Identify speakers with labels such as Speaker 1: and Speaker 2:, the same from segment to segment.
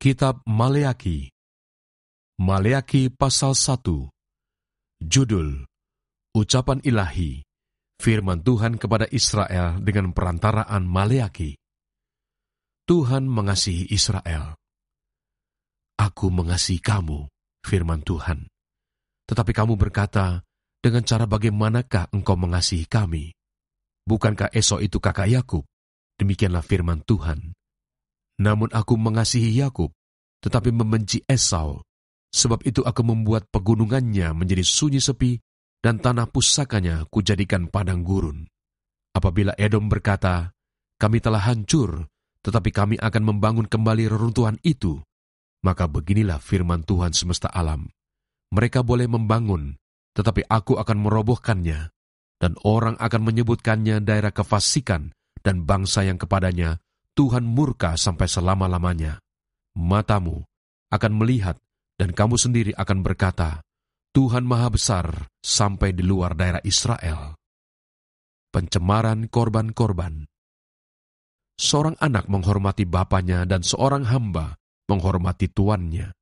Speaker 1: Kitab Maleaki. Maleaki pasal 1. Judul: Ucapan Ilahi, firman Tuhan kepada Israel dengan perantaraan Maleaki. Tuhan mengasihi Israel. Aku mengasihi kamu, firman Tuhan. Tetapi kamu berkata, dengan cara bagaimanakah engkau mengasihi kami? Bukankah Esau itu kakak Yakub? Demikianlah firman Tuhan. Namun aku mengasihi Yakub, tetapi membenci Esau. Sebab itu aku membuat pegunungannya menjadi sunyi sepi, dan tanah pusakanya kujadikan padang gurun. Apabila Edom berkata, kami telah hancur, tetapi kami akan membangun kembali reruntuhan itu, maka beginilah firman Tuhan semesta alam. Mereka boleh membangun, tetapi aku akan merobohkannya, dan orang akan menyebutkannya daerah kefasikan, dan bangsa yang kepadanya Tuhan murka sampai selama-lamanya. Matamu akan melihat, dan kamu sendiri akan berkata, Tuhan Maha Besar sampai di luar daerah Israel. Pencemaran korban-korban. Seorang anak menghormati bapanya dan seorang hamba menghormati tuannya.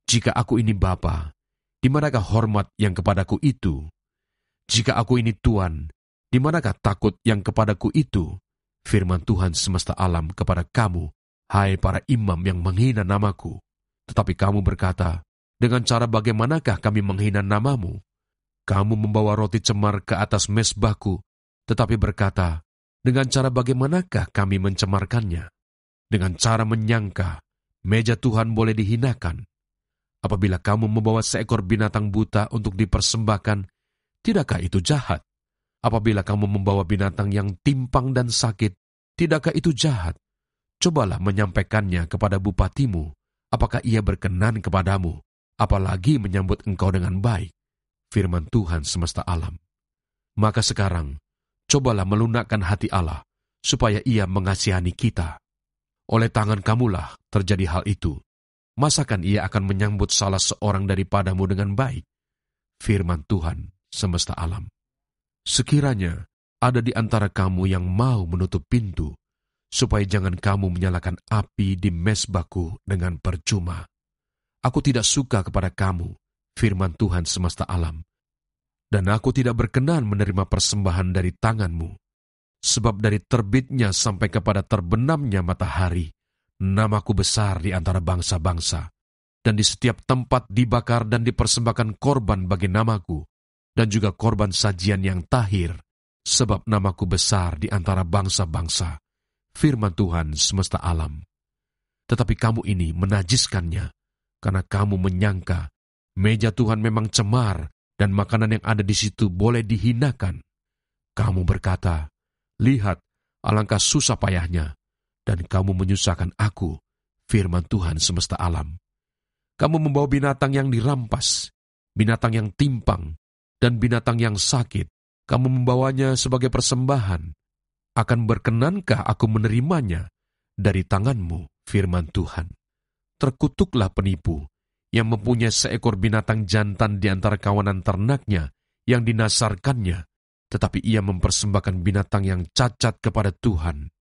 Speaker 1: Jika aku ini bapa, di manakah hormat yang kepadaku itu? Jika aku ini tuan, di manakah takut yang kepadaku itu? Firman Tuhan semesta alam kepada kamu, hai para imam yang menghina namaku. Tetapi kamu berkata, dengan cara bagaimanakah kami menghina namamu? Kamu membawa roti cemar ke atas mezbahku, tetapi berkata, dengan cara bagaimanakah kami mencemarkannya? Dengan cara menyangka, meja Tuhan boleh dihinakan. Apabila kamu membawa seekor binatang buta untuk dipersembahkan, tidakkah itu jahat? Apabila kamu membawa binatang yang timpang dan sakit, tidakkah itu jahat? Cobalah menyampaikannya kepada bupatimu, apakah ia berkenan kepadamu, apalagi menyambut engkau dengan baik, firman Tuhan semesta alam. Maka sekarang, cobalah melunakkan hati Allah, supaya ia mengasihani kita. Oleh tangan kamulah terjadi hal itu. Masakan ia akan menyambut salah seorang daripadamu dengan baik? Firman Tuhan semesta alam. Sekiranya ada di antara kamu yang mau menutup pintu, supaya jangan kamu menyalakan api di mezbahku dengan percuma. Aku tidak suka kepada kamu, firman Tuhan semesta alam, dan aku tidak berkenan menerima persembahan dari tanganmu. Sebab dari terbitnya sampai kepada terbenamnya matahari, namaku besar di antara bangsa-bangsa, dan di setiap tempat dibakar dan dipersembahkan korban bagi namaku, dan juga korban sajian yang tahir, sebab namaku besar di antara bangsa-bangsa, firman Tuhan semesta alam. Tetapi kamu ini menajiskannya, karena kamu menyangka meja Tuhan memang cemar, dan makanan yang ada di situ boleh dihinakan. Kamu berkata, lihat, alangkah susah payahnya, dan kamu menyusahkan aku, firman Tuhan semesta alam. Kamu membawa binatang yang dirampas, binatang yang timpang, dan binatang yang sakit, kamu membawanya sebagai persembahan. Akan berkenankah aku menerimanya dari tanganmu, firman Tuhan? Terkutuklah penipu yang mempunyai seekor binatang jantan di antara kawanan ternaknya yang dinasarkannya, tetapi ia mempersembahkan binatang yang cacat kepada Tuhan.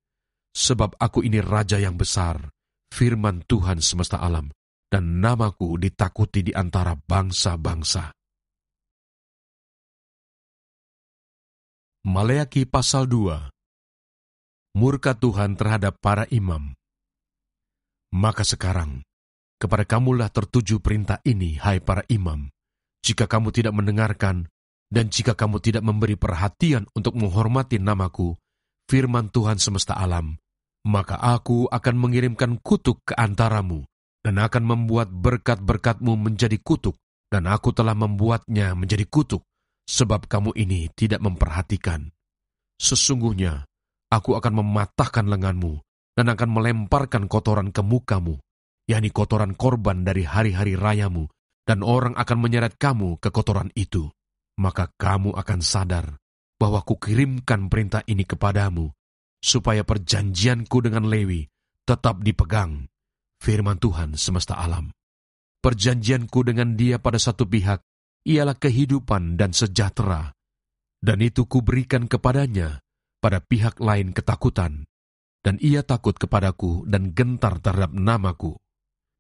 Speaker 1: Sebab aku ini Raja yang besar, firman Tuhan semesta alam, dan namaku ditakuti di antara bangsa-bangsa. Maleaki pasal 2. Murka Tuhan terhadap para imam. Maka sekarang, kepada kamulah tertuju perintah ini, hai para imam. Jika kamu tidak mendengarkan, dan jika kamu tidak memberi perhatian untuk menghormati namaku, firman Tuhan semesta alam, maka aku akan mengirimkan kutuk ke antaramu, dan akan membuat berkat-berkatmu menjadi kutuk, dan aku telah membuatnya menjadi kutuk, sebab kamu ini tidak memperhatikan. Sesungguhnya, aku akan mematahkan lenganmu, dan akan melemparkan kotoran ke mukamu, yakni kotoran korban dari hari-hari rayamu, dan orang akan menyeret kamu ke kotoran itu. Maka kamu akan sadar bahwa kukirimkan perintah ini kepadamu, supaya perjanjianku dengan Lewi tetap dipegang, firman Tuhan semesta alam. Perjanjianku dengan dia pada satu pihak ialah kehidupan dan sejahtera, dan itu kuberikan kepadanya pada pihak lain ketakutan, dan ia takut kepadaku dan gentar terhadap namaku.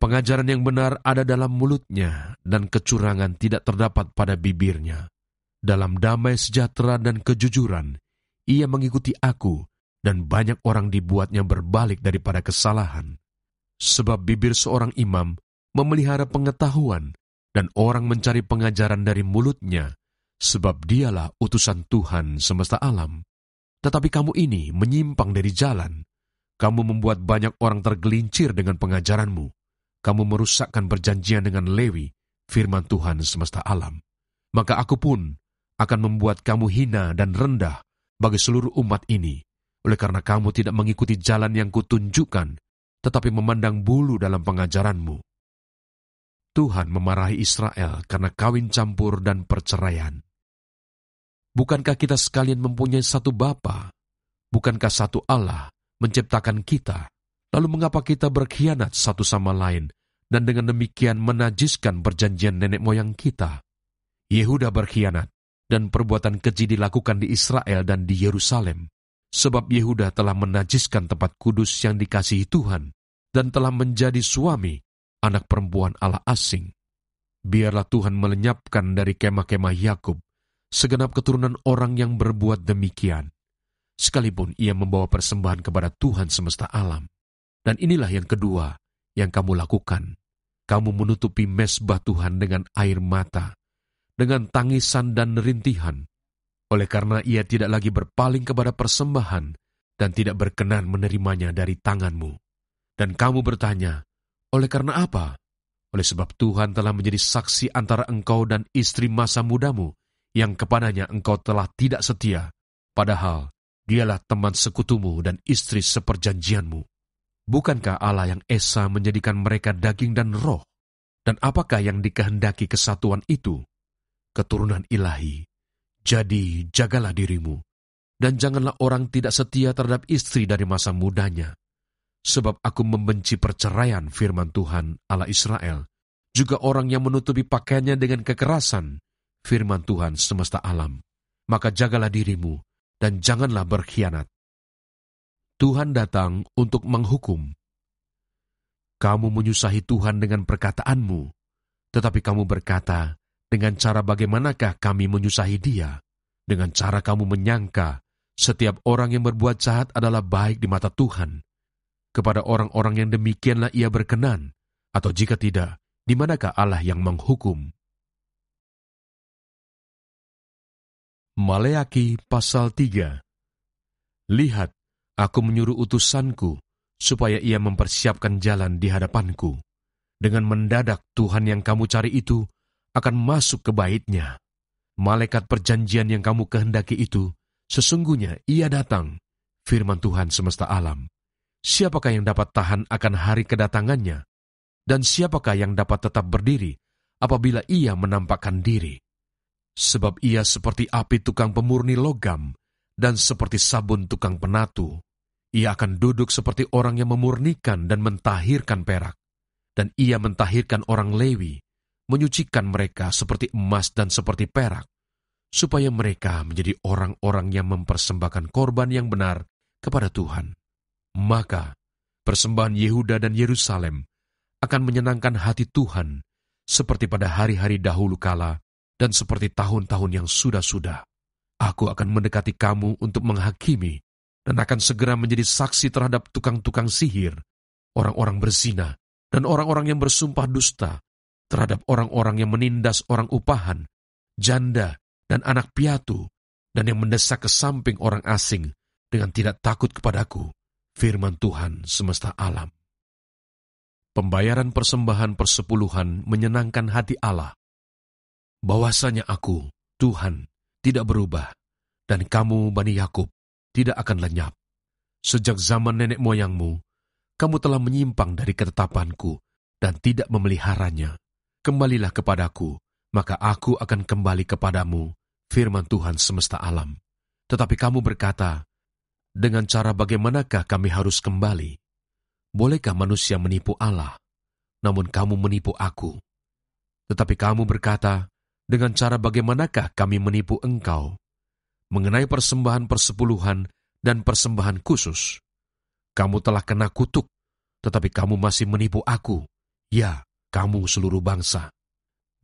Speaker 1: Pengajaran yang benar ada dalam mulutnya, dan kecurangan tidak terdapat pada bibirnya. Dalam damai sejahtera dan kejujuran, ia mengikuti aku, dan banyak orang dibuatnya berbalik daripada kesalahan. Sebab bibir seorang imam memelihara pengetahuan, dan orang mencari pengajaran dari mulutnya, sebab dialah utusan Tuhan semesta alam. Tetapi kamu ini menyimpang dari jalan. Kamu membuat banyak orang tergelincir dengan pengajaranmu. Kamu merusakkan perjanjian dengan Lewi, firman Tuhan semesta alam. Maka aku pun akan membuat kamu hina dan rendah bagi seluruh umat ini, oleh karena kamu tidak mengikuti jalan yang kutunjukkan, tetapi memandang bulu dalam pengajaranmu. Tuhan memarahi Israel karena kawin campur dan perceraian. Bukankah kita sekalian mempunyai satu Bapa? Bukankah satu Allah menciptakan kita? Lalu mengapa kita berkhianat satu sama lain, dan dengan demikian menajiskan perjanjian nenek moyang kita? Yehuda berkhianat, dan perbuatan keji dilakukan di Israel dan di Yerusalem, sebab Yehuda telah menajiskan tempat kudus yang dikasihi Tuhan, dan telah menjadi suami anak perempuan Allah asing. Biarlah Tuhan melenyapkan dari kemah-kemah Yakub segenap keturunan orang yang berbuat demikian, sekalipun ia membawa persembahan kepada Tuhan semesta alam. Dan inilah yang kedua yang kamu lakukan. Kamu menutupi mezbah Tuhan dengan air mata, dengan tangisan dan rintihan, oleh karena ia tidak lagi berpaling kepada persembahan dan tidak berkenan menerimanya dari tanganmu. Dan kamu bertanya, oleh karena apa? Oleh sebab Tuhan telah menjadi saksi antara engkau dan istri masa mudamu, yang kepadanya engkau telah tidak setia, padahal dialah teman sekutumu dan istri seperjanjianmu. Bukankah Allah yang esa menjadikan mereka daging dan roh? Dan apakah yang dikehendaki kesatuan itu? Keturunan ilahi. Jadi jagalah dirimu, dan janganlah orang tidak setia terhadap istri dari masa mudanya. Sebab aku membenci perceraian, firman Tuhan Allah Israel, juga orang yang menutupi pakaiannya dengan kekerasan, firman Tuhan semesta alam. Maka jagalah dirimu, dan janganlah berkhianat. Tuhan datang untuk menghukum. Kamu menyusahi Tuhan dengan perkataanmu, tetapi kamu berkata, dengan cara bagaimanakah kami menyusahi Dia? Dengan cara kamu menyangka setiap orang yang berbuat jahat adalah baik di mata Tuhan. Kepada orang-orang yang demikianlah Ia berkenan, atau jika tidak, di manakah Allah yang menghukum? Maleaki pasal 3. Lihat, aku menyuruh utusanku, supaya ia mempersiapkan jalan di hadapanku. Dengan mendadak Tuhan yang kamu cari itu akan masuk ke bait-Nya. Malaikat perjanjian yang kamu kehendaki itu, sesungguhnya ia datang, firman Tuhan semesta alam. Siapakah yang dapat tahan akan hari kedatangannya? Dan siapakah yang dapat tetap berdiri apabila ia menampakkan diri? Sebab ia seperti api tukang pemurni logam, dan seperti sabun tukang penatu. Ia akan duduk seperti orang yang memurnikan dan mentahirkan perak. Dan ia mentahirkan orang Lewi, menyucikan mereka seperti emas dan seperti perak, supaya mereka menjadi orang-orang yang mempersembahkan korban yang benar kepada Tuhan. Maka, persembahan Yehuda dan Yerusalem akan menyenangkan hati Tuhan, seperti pada hari-hari dahulu kala, dan seperti tahun-tahun yang sudah-sudah. Aku akan mendekati kamu untuk menghakimi, dan akan segera menjadi saksi terhadap tukang-tukang sihir, orang-orang berzina, dan orang-orang yang bersumpah dusta, terhadap orang-orang yang menindas orang upahan, janda, dan anak piatu, dan yang mendesak ke samping orang asing dengan tidak takut kepadaku, firman Tuhan semesta alam. Pembayaran persembahan persepuluhan menyenangkan hati Allah, bahwasanya aku, Tuhan, tidak berubah, dan kamu, Bani Yakub, tidak akan lenyap. Sejak zaman nenek moyangmu, kamu telah menyimpang dari ketetapanku dan tidak memeliharanya. Kembalilah kepadaku, maka aku akan kembali kepadamu, firman Tuhan semesta alam. Tetapi kamu berkata, dengan cara bagaimanakah kami harus kembali? Bolehkah manusia menipu Allah? Namun kamu menipu aku. Tetapi kamu berkata, dengan cara bagaimanakah kami menipu engkau? Mengenai persembahan persepuluhan dan persembahan khusus, kamu telah kena kutuk, tetapi kamu masih menipu aku, Ya, kamu seluruh bangsa,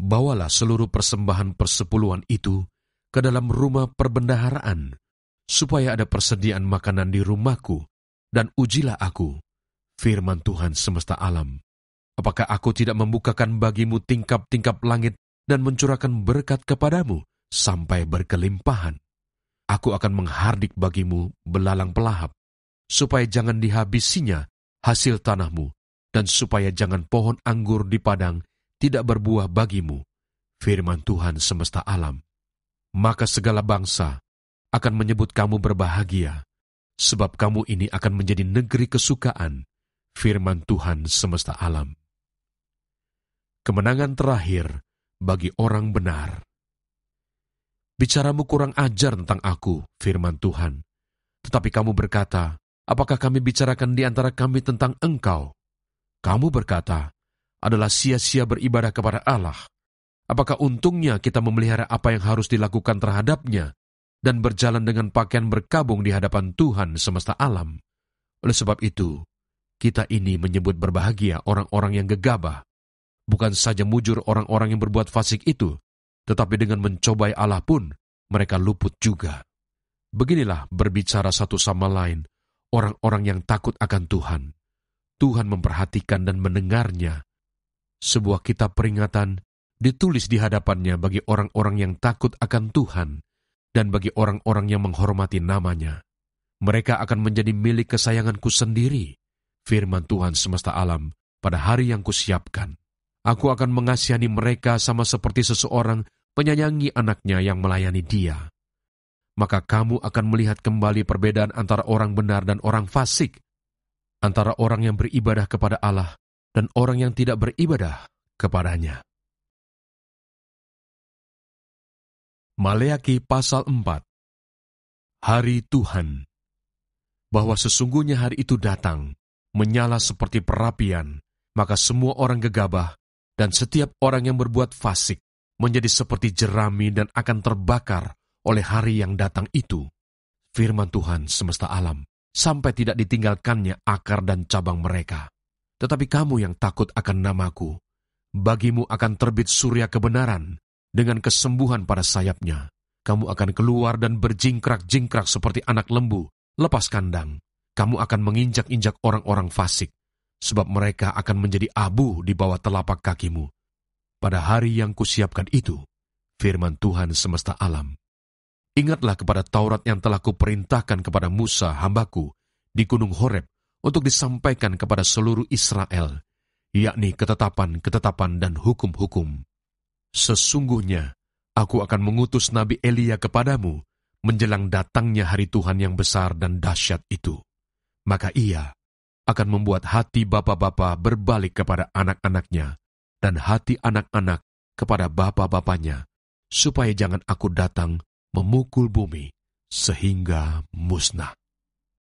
Speaker 1: bawalah seluruh persembahan persepuluhan itu ke dalam rumah perbendaharaan, supaya ada persediaan makanan di rumahku, dan ujilah aku, firman Tuhan semesta alam. Apakah aku tidak membukakan bagimu tingkap-tingkap langit dan mencurahkan berkat kepadamu sampai berkelimpahan? Aku akan menghardik bagimu belalang pelahap, supaya jangan dihabisinya hasil tanahmu, dan supaya jangan pohon anggur di padang tidak berbuah bagimu, firman Tuhan semesta alam. Maka segala bangsa akan menyebut kamu berbahagia, sebab kamu ini akan menjadi negeri kesukaan, firman Tuhan semesta alam. Kemenangan terakhir bagi orang benar. Bicaramu kurang ajar tentang aku, firman Tuhan. Tetapi kamu berkata, apakah kami bicarakan di antara kami tentang engkau? Kamu berkata, adalah sia-sia beribadah kepada Allah. Apakah untungnya kita memelihara apa yang harus dilakukan terhadapnya dan berjalan dengan pakaian berkabung di hadapan Tuhan semesta alam? Oleh sebab itu, kita ini menyebut berbahagia orang-orang yang gegabah. Bukan saja mujur orang-orang yang berbuat fasik itu, tetapi dengan mencobai Allah pun mereka luput juga. Beginilah berbicara satu sama lain orang-orang yang takut akan Tuhan. Tuhan memperhatikan dan mendengarnya. Sebuah kitab peringatan ditulis di hadapannya bagi orang-orang yang takut akan Tuhan dan bagi orang-orang yang menghormati namanya. Mereka akan menjadi milik kesayanganku sendiri, firman Tuhan semesta alam, pada hari yang kusiapkan. Aku akan mengasihani mereka sama seperti seseorang menyayangi anaknya yang melayani dia. Maka kamu akan melihat kembali perbedaan antara orang benar dan orang fasik, antara orang yang beribadah kepada Allah dan orang yang tidak beribadah kepadanya. Maleaki pasal 4. Hari Tuhan. Bahwa sesungguhnya hari itu datang, menyala seperti perapian, maka semua orang gegabah dan setiap orang yang berbuat fasik menjadi seperti jerami dan akan terbakar oleh hari yang datang itu. Firman Tuhan semesta alam, sampai tidak ditinggalkannya akar dan cabang mereka. Tetapi kamu yang takut akan namaku, bagimu akan terbit surya kebenaran dengan kesembuhan pada sayapnya. Kamu akan keluar dan berjingkrak-jingkrak seperti anak lembu lepas kandang. Kamu akan menginjak-injak orang-orang fasik, sebab mereka akan menjadi abu di bawah telapak kakimu. Pada hari yang kusiapkan itu, firman Tuhan semesta alam. Ingatlah kepada Taurat yang telah kuperintahkan kepada Musa hambaku di Gunung Horeb untuk disampaikan kepada seluruh Israel, yakni ketetapan-ketetapan dan hukum-hukum. Sesungguhnya, aku akan mengutus Nabi Elia kepadamu menjelang datangnya hari Tuhan yang besar dan dahsyat itu. Maka ia akan membuat hati bapa-bapa berbalik kepada anak-anaknya, dan hati anak-anak kepada bapa-bapanya, supaya jangan aku datang memukul bumi sehingga musnah.